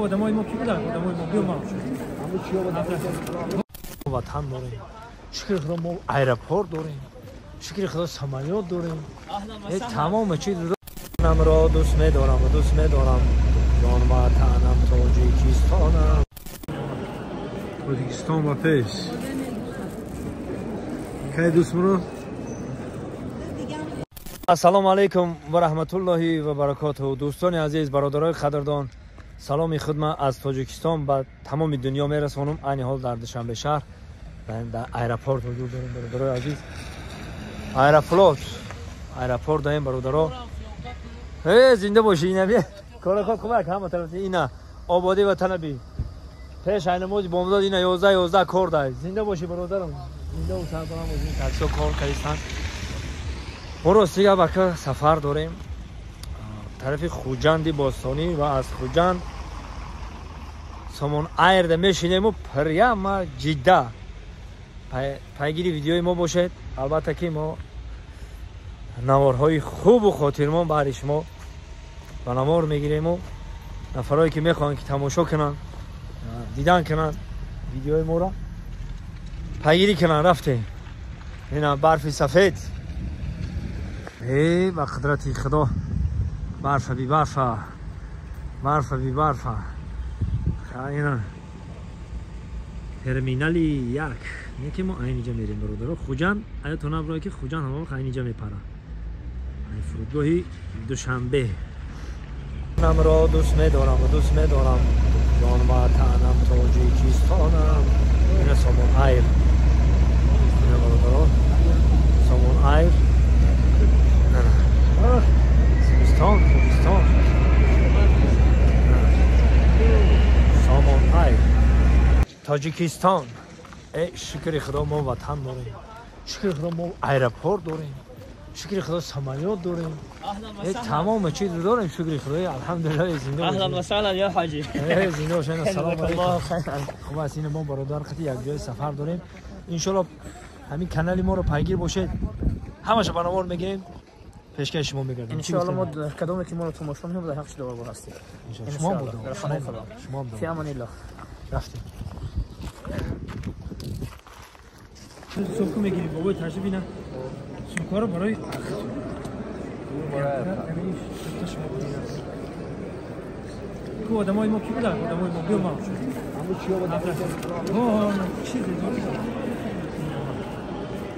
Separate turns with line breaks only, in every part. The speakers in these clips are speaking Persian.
آدمای ما کی بودن؟ آدمای ما بیام همه وطن داریم، شکر خدا ما ایرپورت داریم، شکر خدا سمالیات داریم، تمام چیز دارم را دوست می‌دارم و دوست می‌دارم جان وطنم تاجیکستانم.
تاجیکستان و پیش کی دوست مرو.
السلام علیکم و رحمت الله و برکاته. دوستان عزیز، برادرای قدردان، سلامی خدمت از تاجیکستان به تمام دنیا میرسانم. این حال در دوشنبه شهر در ایرپورت حضور داریم برادرای عزیز. ایرپورت داریم برادرها. زنده باشی. اینا بیا کار کمک همه طرف. اینا آبادی وطن بی پیش اینموز بامداد. اینا 11 کار داره. زنده باشی برادرم. زنده و سلامت باشی. تاکسی کار کردن. برو دیگه باکه سفر داریم طرف خوجند باستانی و از خوجند سامان ایر میشینیم و پریام جده. پیگیری ویدیوی ما باشید. البته که ما نوارهای خوب و خاطرمان برای شما و نوار میگیریم و نفرایی که میخوان که تماشا کنن دیدن کنن ویدیوی ما را پیگیری کنن. رفتیم اینا برف سفید و قدرت خدا. برف بی برف اینا ترمینالی یک نه که ما اینجا میریم برادر. خوجند ایتون برای که خوجند هم اینجا میپره. این فرودگاهی دوشنبه. من را دوست می‌دارم و دوست می‌دارم جان وطنم تاجیکستانم. اینا سامان ایر. اینا برادر سامان ایر. خوبستان سامان ایر تاجیکستان. شکر خدا ما وطن داریم، شکر خدا ما ایرپورت داریم، شکر خدا سمالیات داریم، تمام چیز داریم. شکر خدا الحمدلله. زنده
اهلا و سهلا یا حاجی.
زنده باشین. سلام علیکم. خوب است. این ما برادر خیلی یک جای سفر داریم. ان شاء الله همین کانال ما رو پیگیر باشید. همش برنامه رو میگیم پیشکش شما میگردیم.
ان شاء الله ما کدومی که ما رو تماشا می‌کنیم در حقش دوباره هستیم.
شما بود.
شما بود. فی امان الله.
رفتیم. صبح میگیریم بابا تشریف اینا. سوکا رو برای کو آدمای ما کی بودن؟ آدمای ما بیام همه چی بودن. چیز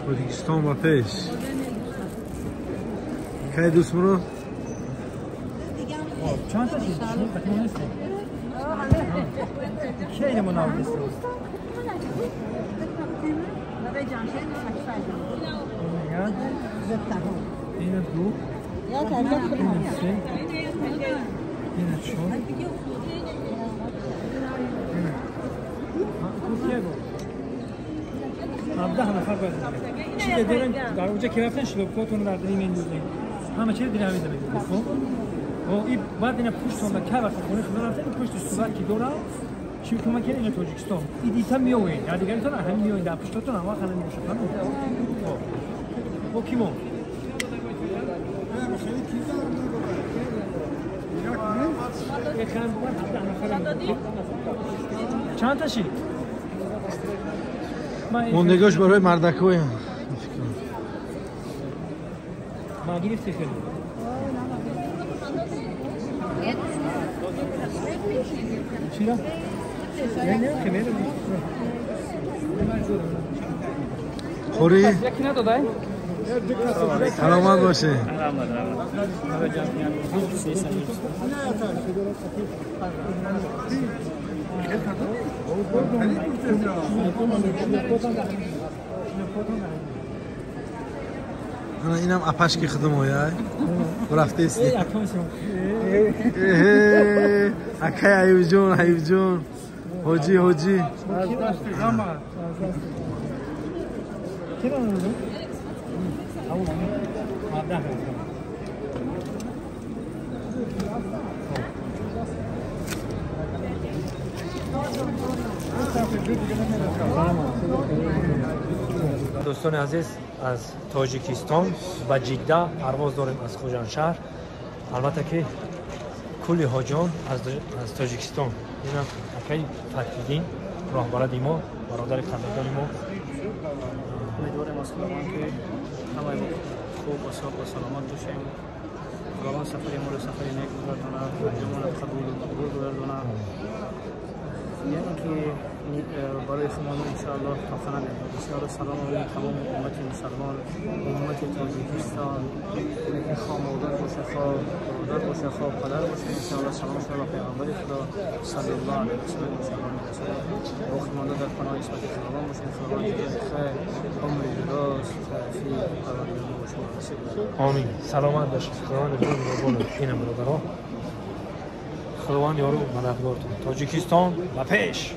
تاجیکستان و پیش کی دوست مرو.
چند تا چیز شما نیست. کی اینو ناویست. اینا دو. اینا سه. اینا چهار. اینا 17 نفر باید. چی دارن در اونجا که رفتن شلوکاتون رو برداریم این دوزه. همه چیز دینامیت می‌کنه. خب این بعد اینا پشت هم که وقت خونه خدا رفتن پشت صورت کی دورا چی کمک کنه این تاجیکستان ایدیتا میوین یا دیگه تو هم میوین در پشتتون هم خاله میشه خانم. خب کیمو چند تاشی
موندگاش برای مردکوی
ما گرفتی خیلی چرا؟ نه که میرم
خوری؟
یکی ندادای؟
سلامت باشه. اینم اپش که خدم هایی رفته است. اکای ایوب جون حاجی
دوستان عزیز از تاجیکستان و جده پرواز داریم از خوجند شهر. البته که پولی حاجان از تاجیکستان. اینا اکی فتیدین راهبر ما برادر خاندان ما.
امیدوارم از خداوند که همه ما خوب و صحت و سلامت باشیم. خداوند سفر ما رو سفر نیک بگرداند، انجامون رو قبول و مقبول بگرداند. یعنی که برای شما انشاءالله تفنن بسیار سلام و تمام امت مسلمان امت تاجیکستان که خواه مادر باشه خواه برادر باشه خواه پدر باشه انشاءالله سلام شما پیغمبر خدا صلی الله علیه و سلم انشاءالله میرسه روح مانده در پناه اسمت خداوند باشه خداوند خیر عمر دراز فی پروردگار ما باشه نصیب
آمین. سلامت باشید. خداوند جون قربان اینم برادرها. خداوند یارو مددگارتون. تاجیکستان و پیش.